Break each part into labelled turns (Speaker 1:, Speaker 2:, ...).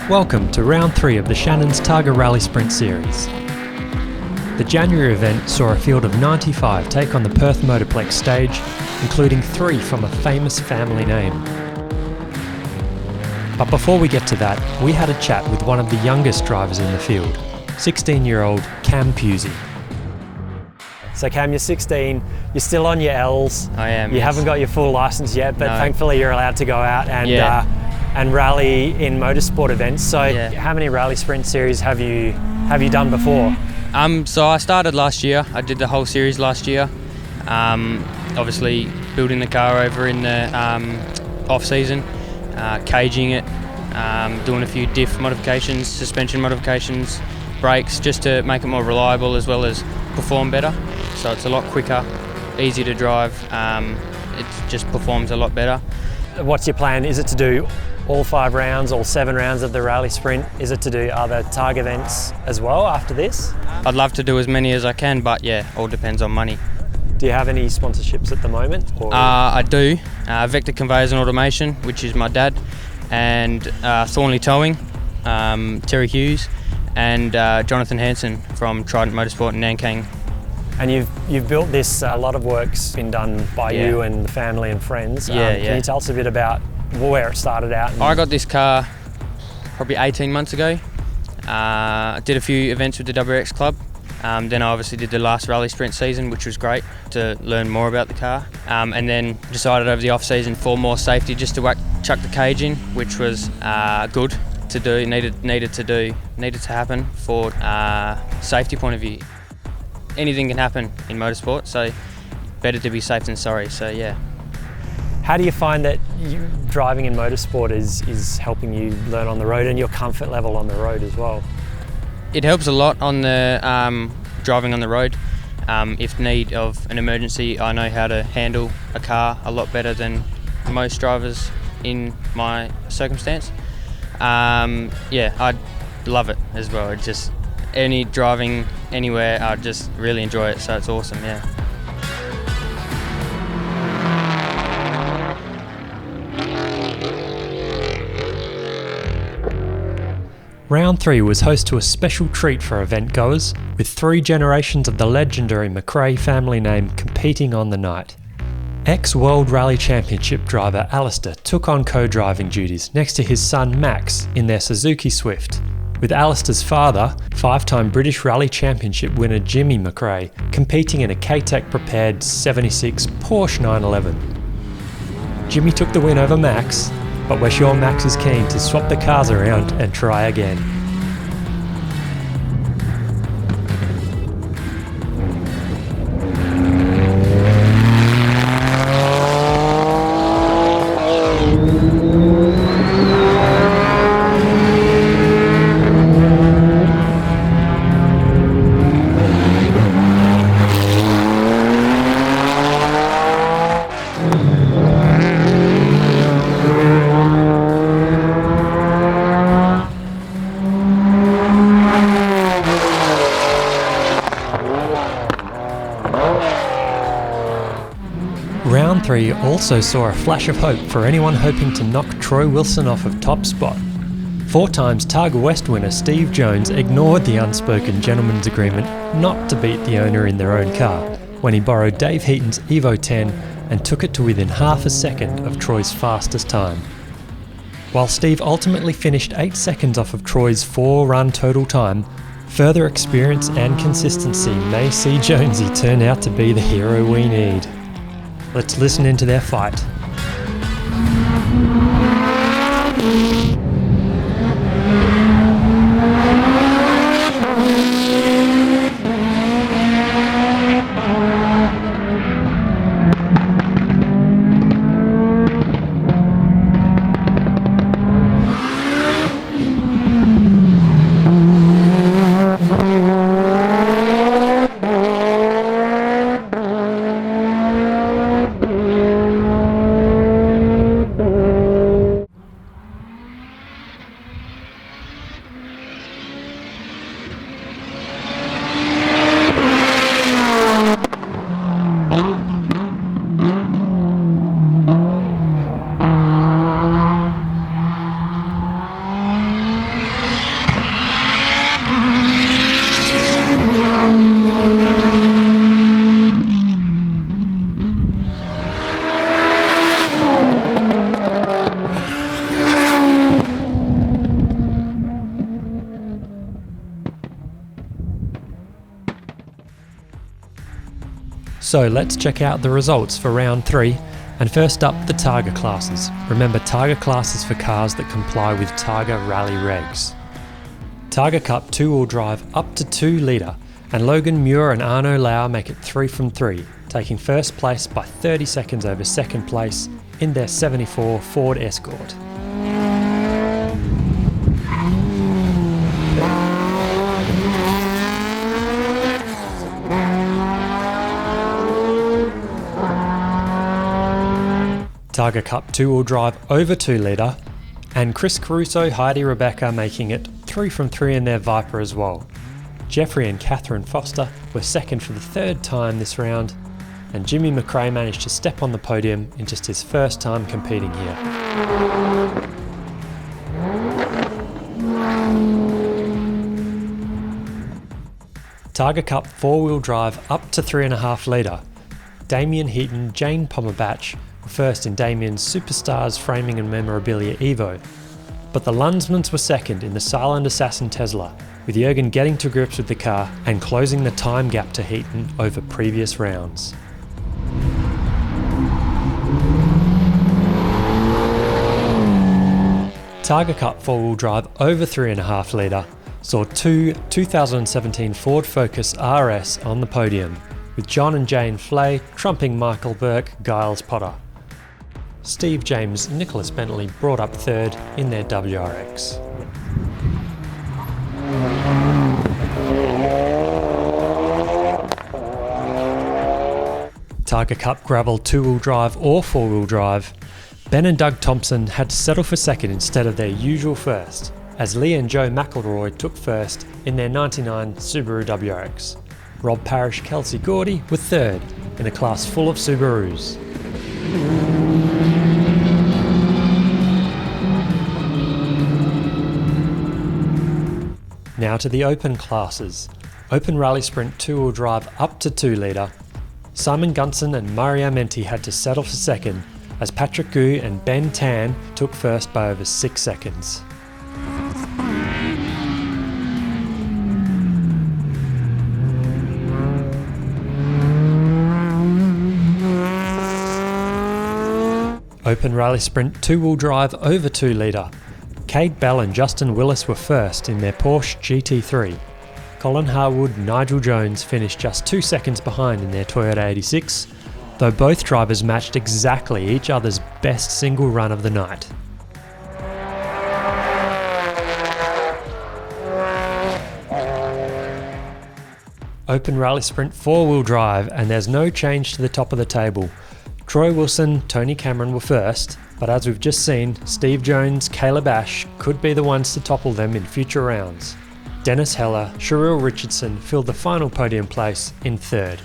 Speaker 1: Welcome to round 3 of the Shannons Targa Rallysprint series. The January event saw a field of 95 take on the Perth Motorplex stage, including 3 from a famous family name. But before we get to that, we had a chat with one of the youngest drivers in the field, 16-year-old Cam Puzey. So Cam, you're 16, you're still on your L's.
Speaker 2: I am.
Speaker 1: You haven't got your full licence yet, but
Speaker 2: No.
Speaker 1: thankfully you're allowed to go out and rally in motorsport events. So how many rally sprint series have you done before?
Speaker 2: So I started last year. I did the whole series last year. Obviously building the car over in the off season, caging it, doing a few diff modifications, suspension modifications, brakes, just to make it more reliable as well as perform better. So it's a lot quicker, easy to drive. It just performs a lot better.
Speaker 1: What's your plan? Is it to do all 5 rounds, all 7 rounds of the rally sprint? Is it to do other Targa events as well after this?
Speaker 2: I'd love to do as many as I can, but yeah, all depends on money.
Speaker 1: Do you have any sponsorships at the moment? Or?
Speaker 2: I do. Vector Conveyors and Automation, which is my dad, and Thornley Towing, Terry Hughes, and Jonathan Hansen from Trident Motorsport in Nankang.
Speaker 1: And you've built this, a lot of work's been done by you and the family and friends. Can you tell us a bit about where it started out?
Speaker 2: I got this car probably 18 months ago. I did a few events with the WX Club. Then I obviously did the last rally sprint season, which was great to learn more about the car. And then decided over the off season for more safety just to chuck the cage in, which was good to do, needed to happen for safety point of view. Anything can happen in motorsport, so better to be safe than sorry, so yeah.
Speaker 1: How do you find that driving in motorsport is helping you learn on the road and your comfort level on the road as well?
Speaker 2: It helps a lot on the driving on the road. If need of an emergency, I know how to handle a car a lot better than most drivers in my circumstance. I love it as well. It just any driving anywhere, I just really enjoy it, so it's awesome, yeah.
Speaker 1: Round 3 was host to a special treat for event goers, with 3 generations of the legendary McRae family name competing on the night. Ex-World Rally Championship driver Alistair took on co-driving duties next to his son Max in their Suzuki Swift, with Alistair's father, 5-time British Rally Championship winner Jimmy McRae, competing in a K-Tech prepared 76 Porsche 911. Jimmy took the win over Max, but we're sure Max is keen to swap the cars around and try again. Round 3 also saw a flash of hope for anyone hoping to knock Troy Wilson off of top spot. 4 times Targa West winner Steve Jones ignored the unspoken gentleman's agreement not to beat the owner in their own car when he borrowed Dave Heaton's Evo 10 and took it to within half a second of Troy's fastest time. While Steve ultimately finished 8 seconds off of Troy's 4-run total time, further experience and consistency may see Jonesy turn out to be the hero we need. Let's listen into their fight. So let's check out the results for round 3, and first up the Targa classes. Remember, Targa classes for cars that comply with Targa Rally regs. Targa Cup 2-wheel drive up to 2 litre, and Logan Muir and Arno Lau make it 3 from 3, taking first place by 30 seconds over second place in their 74 Ford Escort. Targa Cup 2-wheel drive over 2 litre, and Chris Caruso, Heidi Rebecca making it 3 from 3 in their Viper as well. Jeffrey and Catherine Foster were second for the 3rd time this round, and Jimmy McRae managed to step on the podium in just his first time competing here. Targa Cup 4-wheel drive up to 3.5 litre. Damien Heaton, Jane Pommerbatch were first in Damien's Superstars Framing and Memorabilia Evo, but the Lundsmans were second in the Silent Assassin Tesla, with Jürgen getting to grips with the car and closing the time gap to Heaton over previous rounds. Targa Cup 4-wheel drive over 3.5 litre saw 2 2017 Ford Focus RS on the podium, with John and Jane Flay trumping Michael Burke, Giles Potter. Steve James, Nicholas Bentley brought up 3rd in their WRX. Targa Cup Gravel 2-wheel drive or 4-wheel drive, Ben and Doug Thompson had to settle for second instead of their usual first, as Lee and Joe McElroy took first in their 99 Subaru WRX. Rob Parrish, Kelsey Gordy were third in a class full of Subarus. Now to the open classes. Open Rally Sprint 2-wheel drive up to 2 litre. Simon Gunson and Mario Menti had to settle for second, as Patrick Gu and Ben Tan took first by over 6 seconds. Open Rally Sprint 2-wheel drive over 2 litre. Cade Bell and Justin Willis were first in their Porsche GT3. Colin Harwood and Nigel Jones finished just 2 seconds behind in their Toyota 86, though both drivers matched exactly each other's best single run of the night. Open Rally Sprint 4-wheel drive, and there's no change to the top of the table. Troy Wilson, Tony Cameron were first, but as we've just seen, Steve Jones, Caleb Ash could be the ones to topple them in future rounds. Dennis Heller, Sherrill Richardson filled the final podium place in 3rd.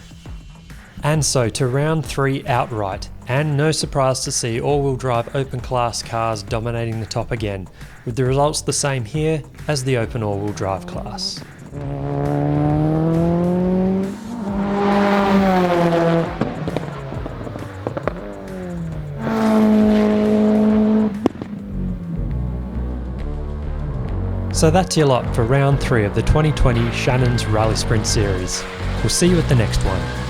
Speaker 1: And so to round 3 outright, and no surprise to see all-wheel drive open class cars dominating the top again, with the results the same here as the open all-wheel drive class. So that's your lot for round 3 of the 2020 Shannons Rallysprint series. We'll see you at the next one.